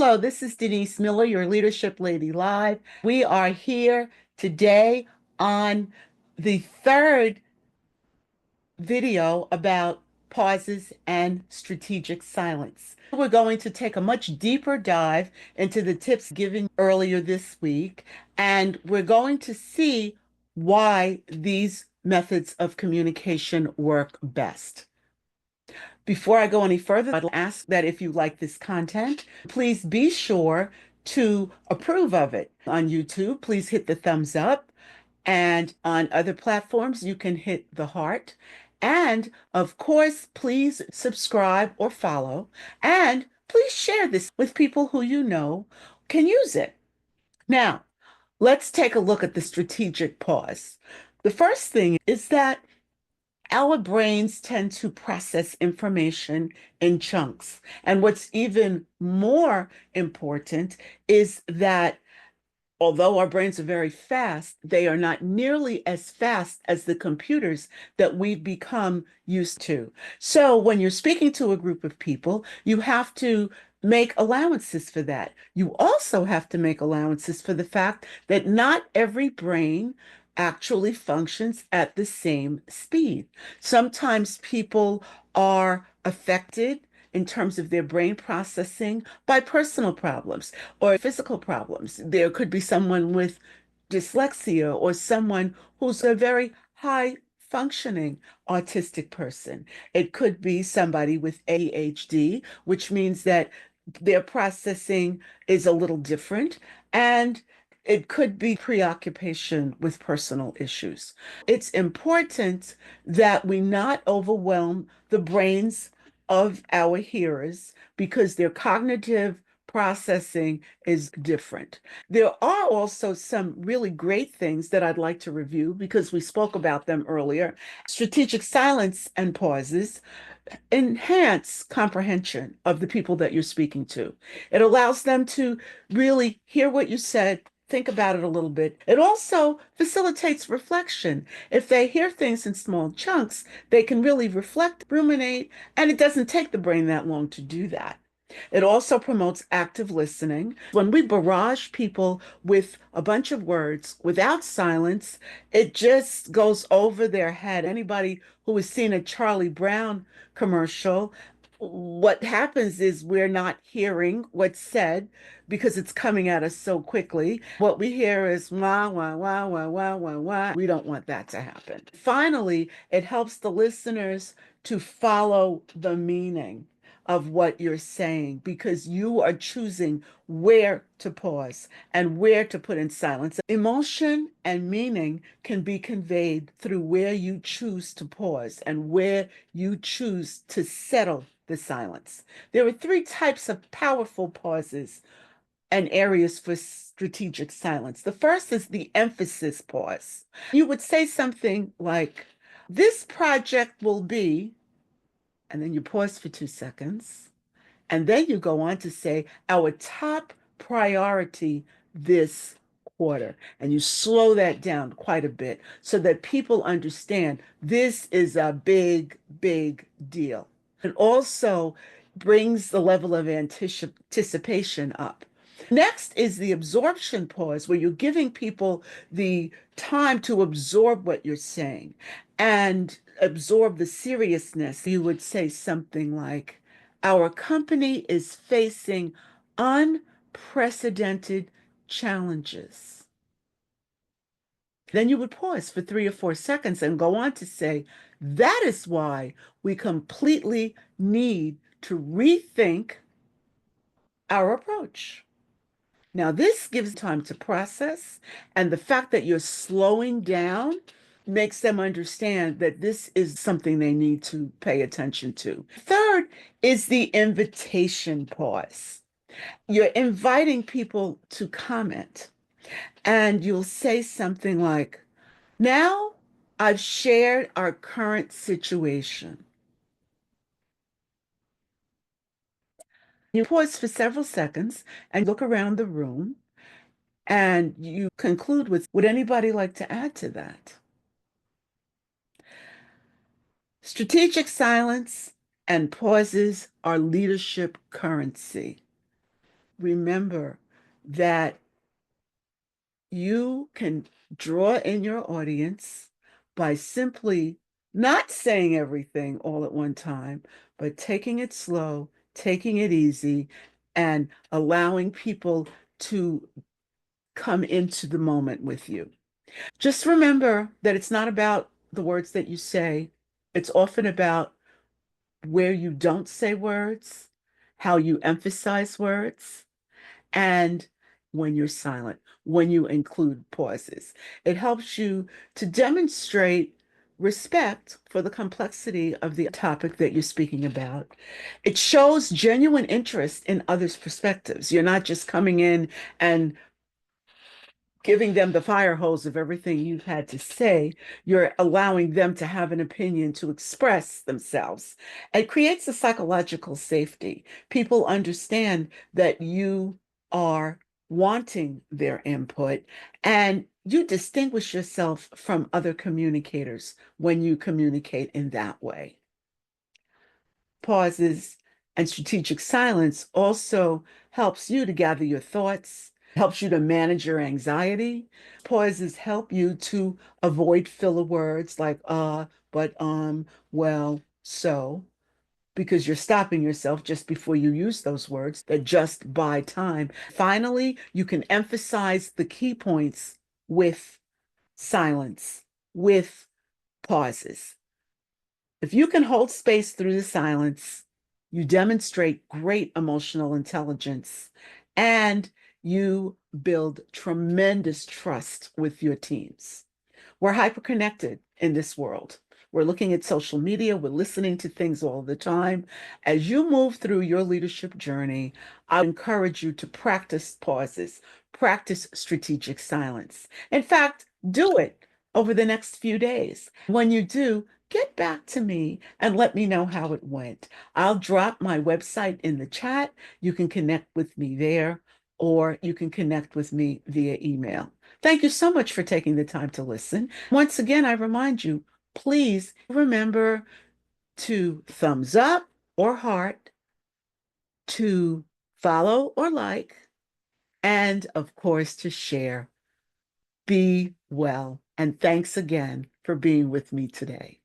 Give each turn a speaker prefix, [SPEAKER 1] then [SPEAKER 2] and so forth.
[SPEAKER 1] Hello, this is Denise Miller, your Leadership Lady Live. We are here today on the third video about pauses and strategic silence. We're going to take a much deeper dive into the tips given earlier this week, and we're going to see why these methods of communication work best. Before I go any further, I'd ask that if you like this content, please be sure to approve of it. On YouTube, please hit the thumbs up. And on other platforms, you can hit the heart. And of course, please subscribe or follow. And please share this with people who you know can use it. Now, let's take a look at the strategic pause. The first thing is that our brains tend to process information in chunks. And what's even more important is that although our brains are very fast, they are not nearly as fast as the computers that we've become used to. So when you're speaking to a group of people, you have to make allowances for that. You also have to make allowances for the fact that not every brain actually functions at the same speed. Sometimes people are affected in terms of their brain processing by personal problems or physical problems. There could be someone with dyslexia or someone who's a very high functioning autistic person. It could be somebody with ADHD, which means that their processing is a little different. And it could be preoccupation with personal issues. It's important that we not overwhelm the brains of our hearers because their cognitive processing is different. There are also some really great things that I'd like to review because we spoke about them earlier. Strategic silence and pauses enhance comprehension of the people that you're speaking to. It allows them to really hear what you said, think about it a little bit. It also facilitates reflection. If they hear things in small chunks, they can really reflect, ruminate, and it doesn't take the brain that long to do that. It also promotes active listening. When we barrage people with a bunch of words without silence, it just goes over their head. Anybody who has seen a Charlie Brown commercial, what happens is we're not hearing what's said because it's coming at us so quickly. What we hear is wah, wah, wah, wah, wah, wah, wah. We don't want that to happen. Finally, it helps the listeners to follow the meaning of what you're saying because you are choosing where to pause and where to put in silence. Emotion and meaning can be conveyed through where you choose to pause and where you choose to settle the silence. There are three types of powerful pauses and areas for strategic silence. The first is the emphasis pause. You would say something like, this project will be, and then you pause for 2 seconds. And then you go on to say, our top priority this quarter. And you slow that down quite a bit so that people understand this is a big, big deal. It also brings the level of anticipation up. Next is the absorption pause, where you're giving people the time to absorb what you're saying and absorb the seriousness. You would say something like, our company is facing unprecedented challenges. Then you would pause for 3 or 4 seconds and go on to say, that is why we completely need to rethink our approach. Now, this gives time to process, and the fact that you're slowing down makes them understand that this is something they need to pay attention to. Third is the invitation pause. You're inviting people to comment, and you'll say something like, now I've shared our current situation. You pause for several seconds and look around the room, and you conclude with, would anybody like to add to that? Strategic silence and pauses are leadership currency. Remember that you can draw in your audience by simply not saying everything all at one time, but taking it slow, taking it easy, and allowing people to come into the moment with you. Just remember that it's not about the words that you say, it's often about where you don't say words, how you emphasize words, and when you're silent, when you include pauses. It helps you to demonstrate respect for the complexity of the topic that you're speaking about. It shows genuine interest in others' perspectives. You're not just coming in and giving them the fire hose of everything you've had to say. You're allowing them to have an opinion, to express themselves. It creates a psychological safety. People understand that you are wanting their input, and you distinguish yourself from other communicators when you communicate in that way. Pauses and strategic silence also helps you to gather your thoughts, helps you to manage your anxiety. Pauses help you to avoid filler words like but well, so, because you're stopping yourself just before you use those words that just buy time. Finally, you can emphasize the key points with silence, with pauses. If you can hold space through the silence, you demonstrate great emotional intelligence and you build tremendous trust with your teams. We're hyperconnected in this world. We're looking at social media, we're listening to things all the time. As you move through your leadership journey, I encourage you to practice pauses, practice strategic silence. In fact, do it over the next few days. When you do, get back to me and let me know how it went. I'll drop my website in the chat. You can connect with me there, or you can connect with me via email. Thank you so much for taking the time to listen. Once again, I remind you, please remember to thumbs up or heart, to follow or like, and of course, to share. Be well. And thanks again for being with me today.